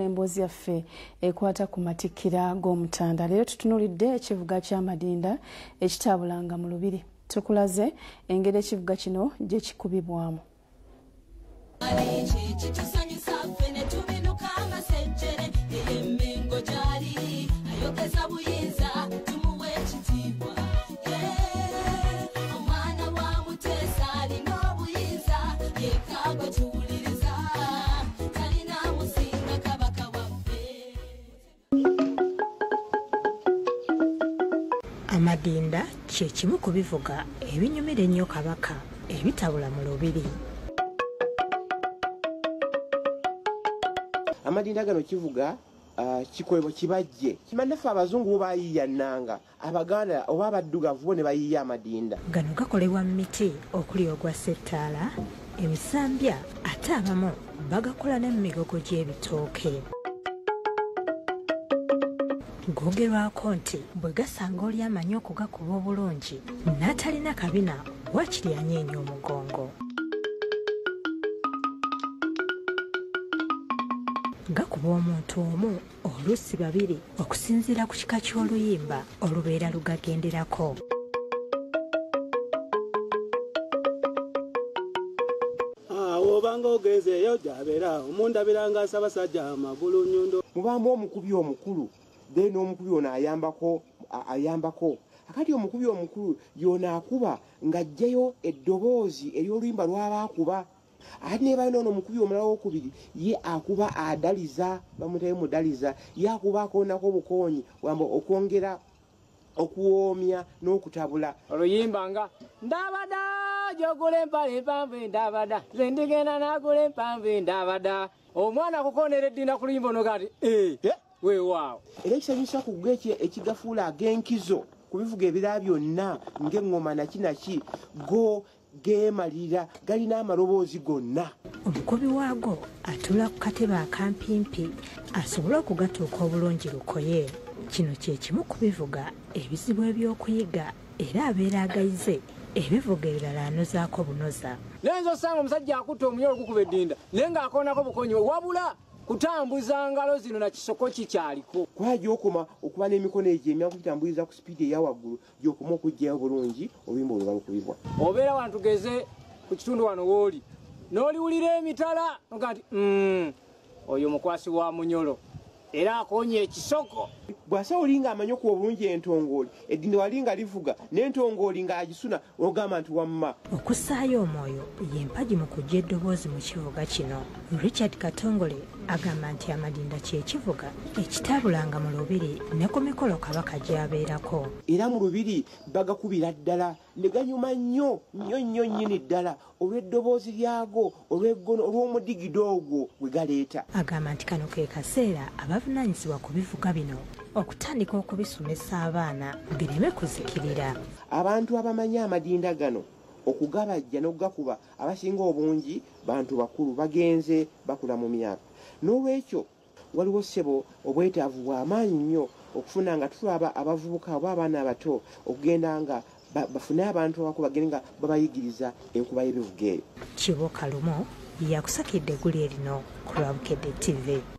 Emboozi yaffe ekwata ku matikkira g'omutanda. Leero tutunuulidde ekivuga Ky'Amadinda ekitabulanga mu Lubiri. Tukulaze engeri ekivuga kino gye kikubibwamu. Amadinda kye kimu ku bivuga ebinyumira ennyo Kabaka ebitabula mu Lubiri. Amadinda gano kivuga kikolebwa kibajje. Kimannafe abazungu bayiiya nnanga, Abaganda oba abaddugavu bo ne bayiiya amadinda. Gano gakolebwa mu miti okuli ogwa settaala, emisambya ate abamu bagakola n'emigogo gy'ebitooke. Gogerwako nti bwe gasanga oli amanyi okugakuba obulungi n'atalina kabina wakiri anyeenya omugongo. Gakuba omuntu omu oluusi babiri okusinziira ku kika ky'oluyimba olubeera lugagenderako. Obanga ogezeeyo gy'abeera omundabiranga Ssaabasajja amagulu nnyundo. Mubamba omukubi omukulu then omukubi ono ayambako. Akati omukubi omukulu yona akuba ng'ajjayo eddoboozi ery'oluyimba lw'abaakuba. Ate ne balina ono omukubi omulala w'okubiri ye akuba adaliza, bamutayo mudaliza, ye akuba akoonako obukoonyi wamba okwongera okuwoomya n'okutabula. Oluyimba nga ndabada gy'ogula empale empanvu ndabada nze ndigenda n'agula empanvu ndabada. Omwana kukoonera eddiina ku luyimba ono gati weewaawo. Era ekisanyusa ku ggwe ekigafuula ag'enkizo ku bivuga ebirala byonna ng'eŋŋoma naki go geemalira galina amaloboozi gonna. Omukubi waago atula ku katebe akampimpi asobole okugatuuka obulungi lukoye. Kino kye kimu ku bivuga ebizibu eby'okuyiga era abeera agayize ebivuga ebirala anozaako bunoza. Naye osanga omusajja akutta omunyolo gukuba eddinda naye ng'akoonako bukonyi wabula kutambuza ngalo zino na kisoko kikyaliko. Kuba gy'okoma okuba n'emikono egyo emyaka kutambuliza ku sipiidi eya waggulu gy'okoma okugyayo bulungi oluyimba olwo balukubibwa. Obeera wano tugeze ku kitundu wano w'oli n'oliwulira emitala noga nti oyo mukwasi wa munyolo era akonye ekisoko. Bw'asa oli ng'amanyi okuba obulungi entongooli eddinda wali nga livuga n'entongooli ng'agisuna ogamba nti wamma. Okussaayo omwoyo y'empagi mu kujja eddoboozi mu kivuga kino. Richard Katongole agamba nti Amadinda kye kivuga ekitabulanga mu Lubiri ne ku mikolo Kabaka gy'abeerako. Era mu Lubiri bagakubira ddala ne ganyuma nnyo nnyini ddala olw'eddoboozi lyago olw'eggono olw'omudigido ogwo gwe galeeta. Agamba nti kano ke kaseera abavunaanyizibwa ku bivuga bino okutandika okubisomesa abaana bireme kuzikirira. Abantu abamanyi amadinda gano okugabajja n'okugakuba abasinga obungi bantu bakulu bagenze bakula mu myaka. N'olwekyo waliwo ssebo obwetaavu bw'amaanyi nnyo okufuna nga tulaba abavubuka oba abaana abato okugenda nga bafune abantu abakulu bagende nga babayigiriza enkuba y'ebivuga eyo. Kiboka Lumo yakusakidde eggulu erino ku lwa Bukedde TV.